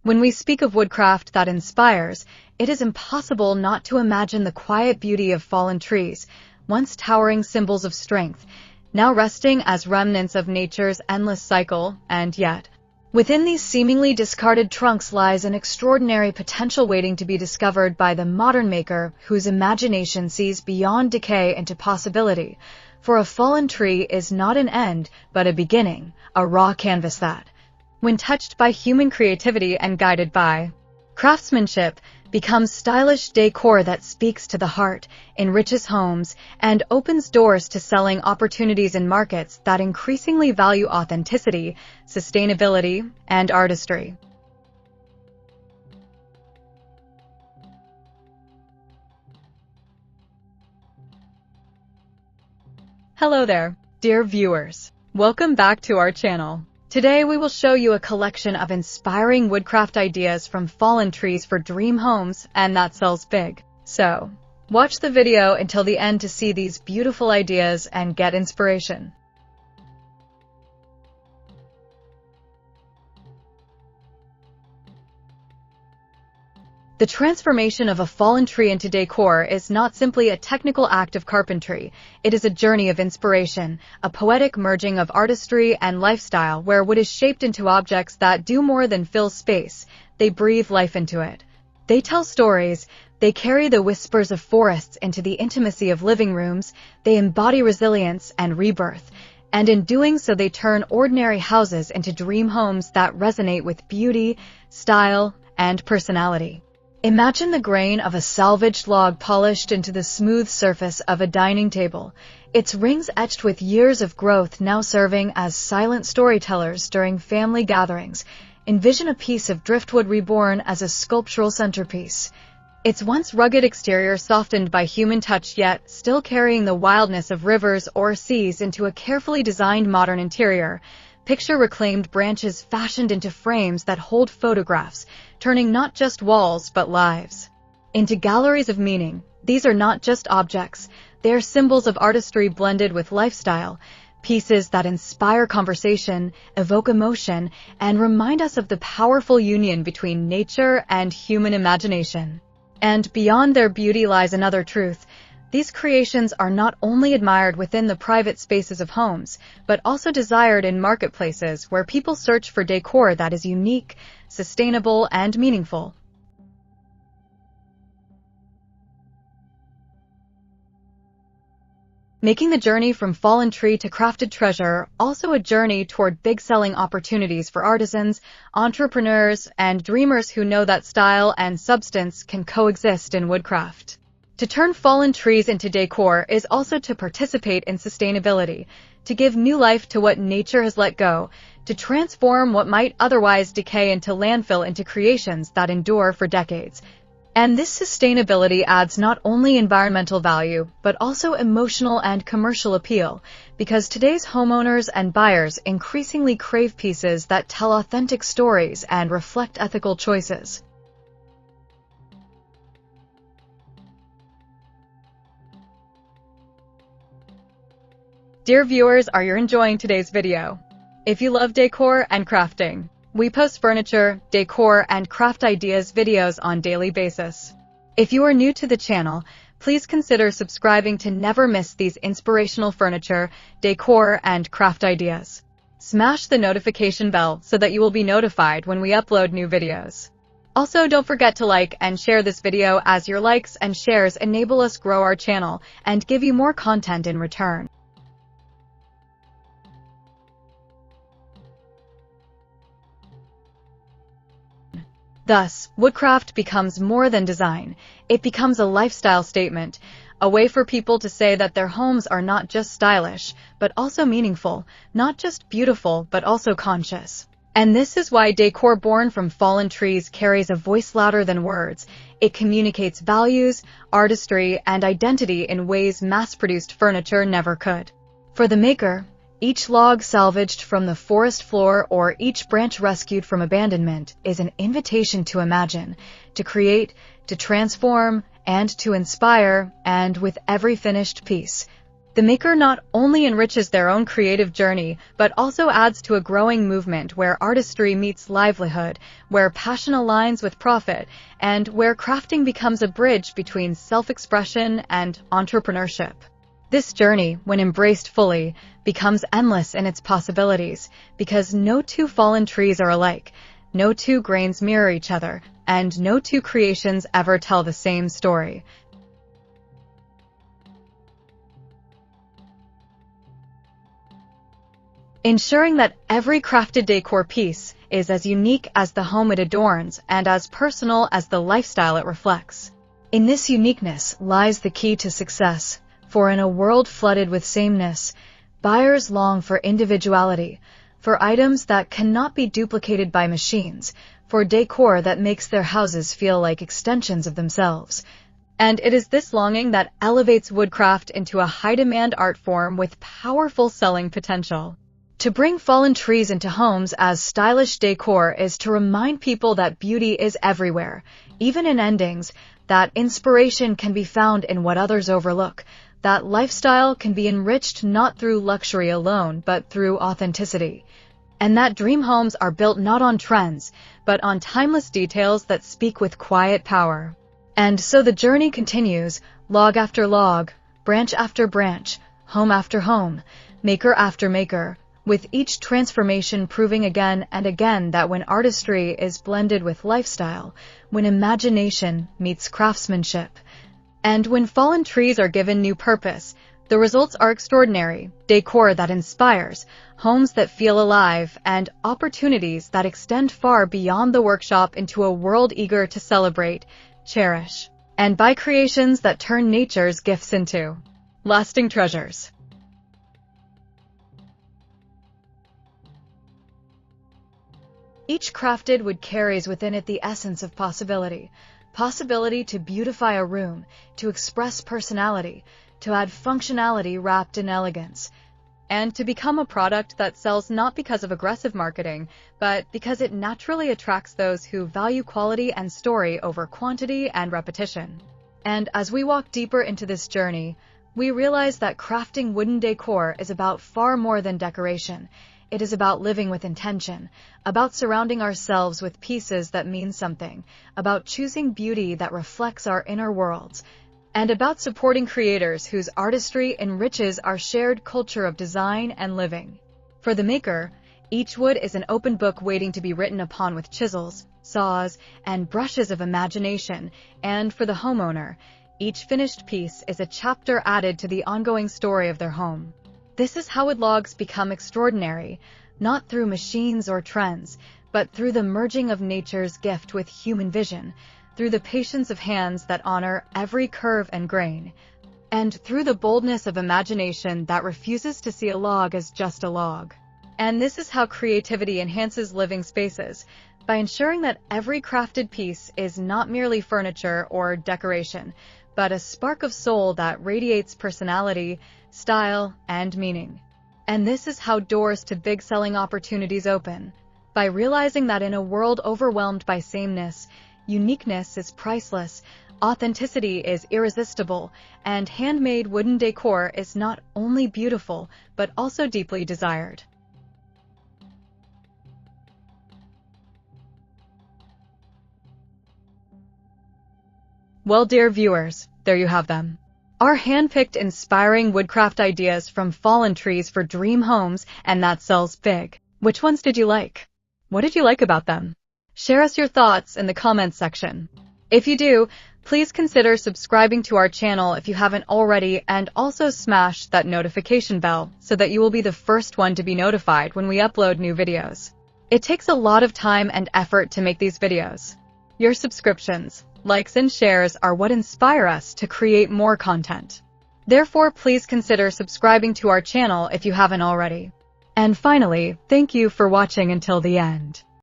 When we speak of woodcraft that inspires, it is impossible not to imagine the quiet beauty of fallen trees, once towering symbols of strength, now resting as remnants of nature's endless cycle, and yet, within these seemingly discarded trunks lies an extraordinary potential waiting to be discovered by the modern maker whose imagination sees beyond decay into possibility. For a fallen tree is not an end, but a beginning, a raw canvas that, when touched by human creativity and guided by craftsmanship, becomes stylish decor that speaks to the heart, enriches homes, and opens doors to selling opportunities in markets that increasingly value authenticity, sustainability, and artistry. Hello there, dear viewers. Welcome back to our channel. Today we will show you a collection of inspiring woodcraft ideas from fallen trees for dream homes, and that sells big. So, watch the video until the end to see these beautiful ideas and get inspiration. The transformation of a fallen tree into decor is not simply a technical act of carpentry. It is a journey of inspiration, a poetic merging of artistry and lifestyle where wood is shaped into objects that do more than fill space. They breathe life into it. They tell stories. They carry the whispers of forests into the intimacy of living rooms. They embody resilience and rebirth. And in doing so, they turn ordinary houses into dream homes that resonate with beauty, style, and personality. Imagine the grain of a salvaged log polished into the smooth surface of a dining table, its rings etched with years of growth now serving as silent storytellers during family gatherings. Envision a piece of driftwood reborn as a sculptural centerpiece. Its once rugged exterior softened by human touch, yet still carrying the wildness of rivers or seas into a carefully designed modern interior. Picture reclaimed branches fashioned into frames that hold photographs, turning not just walls but lives into galleries of meaning. These are not just objects, they are symbols of artistry blended with lifestyle, pieces that inspire conversation, evoke emotion, and remind us of the powerful union between nature and human imagination. And beyond their beauty lies another truth. These creations are not only admired within the private spaces of homes, but also desired in marketplaces where people search for decor that is unique, sustainable, and meaningful. Making the journey from fallen tree to crafted treasure also a journey toward big selling opportunities for artisans, entrepreneurs, and dreamers who know that style and substance can coexist in woodcraft. To turn fallen trees into decor is also to participate in sustainability, to give new life to what nature has let go, to transform what might otherwise decay into landfill into creations that endure for decades. And this sustainability adds not only environmental value, but also emotional and commercial appeal, because today's homeowners and buyers increasingly crave pieces that tell authentic stories and reflect ethical choices. Dear viewers, are you enjoying today's video? If you love decor and crafting, we post furniture, decor, and craft ideas videos on a daily basis. If you are new to the channel, please consider subscribing to never miss these inspirational furniture, decor, and craft ideas. Smash the notification bell so that you will be notified when we upload new videos. Also, don't forget to like and share this video, as your likes and shares enable us grow our channel and give you more content in return. Thus, woodcraft becomes more than design. It becomes a lifestyle statement, a way for people to say that their homes are not just stylish, but also meaningful, not just beautiful, but also conscious. And this is why decor born from fallen trees carries a voice louder than words. It communicates values, artistry, and identity in ways mass-produced furniture never could. For the maker, each log salvaged from the forest floor or each branch rescued from abandonment is an invitation to imagine, to create, to transform, and to inspire, and with every finished piece, The maker not only enriches their own creative journey, but also adds to a growing movement where artistry meets livelihood, where passion aligns with profit, and where crafting becomes a bridge between self-expression and entrepreneurship. This journey, when embraced fully, becomes endless in its possibilities, because no two fallen trees are alike, no two grains mirror each other, and no two creations ever tell the same story. Ensuring that every crafted decor piece is as unique as the home it adorns and as personal as the lifestyle it reflects. In this uniqueness lies the key to success, for in a world flooded with sameness, buyers long for individuality, for items that cannot be duplicated by machines, for decor that makes their houses feel like extensions of themselves. And it is this longing that elevates woodcraft into a high-demand art form with powerful selling potential. To bring fallen trees into homes as stylish decor is to remind people that beauty is everywhere, even in endings, that inspiration can be found in what others overlook, that lifestyle can be enriched not through luxury alone, but through authenticity, and that dream homes are built not on trends, but on timeless details that speak with quiet power. And so the journey continues, log after log, branch after branch, home after home, maker after maker, with each transformation proving again and again that when artistry is blended with lifestyle, when imagination meets craftsmanship, and when fallen trees are given new purpose, the results are extraordinary: decor that inspires, homes that feel alive, and opportunities that extend far beyond the workshop into a world eager to celebrate, cherish, and buy creations that turn nature's gifts into lasting treasures. Each crafted wood carries within it the essence of possibility. Possibility to beautify a room, to express personality, to add functionality wrapped in elegance, and to become a product that sells not because of aggressive marketing, but because it naturally attracts those who value quality and story over quantity and repetition. And as we walk deeper into this journey, we realize that crafting wooden decor is about far more than decoration. It is about living with intention, about surrounding ourselves with pieces that mean something, about choosing beauty that reflects our inner worlds, and about supporting creators whose artistry enriches our shared culture of design and living. For the maker, each wood is an open book waiting to be written upon with chisels, saws, and brushes of imagination, and for the homeowner, each finished piece is a chapter added to the ongoing story of their home. This is how wood logs become extraordinary, not through machines or trends, but through the merging of nature's gift with human vision, through the patience of hands that honor every curve and grain, and through the boldness of imagination that refuses to see a log as just a log. And this is how creativity enhances living spaces, by ensuring that every crafted piece is not merely furniture or decoration, but a spark of soul that radiates personality, style, and meaning. And this is how doors to big selling opportunities open, by realizing that in a world overwhelmed by sameness, uniqueness is priceless, authenticity is irresistible, and handmade wooden decor is not only beautiful, but also deeply desired. Well, dear viewers, there you have them. Our hand-picked inspiring woodcraft ideas from fallen trees for dream homes and that sells big. Which ones did you like? What did you like about them? Share us your thoughts in the comments section. If you do, please consider subscribing to our channel if you haven't already, and also smash that notification bell so that you will be the first one to be notified when we upload new videos. It takes a lot of time and effort to make these videos. Your subscriptions, likes, and shares are what inspire us to create more content. Therefore, please consider subscribing to our channel if you haven't already. And finally, thank you for watching until the end.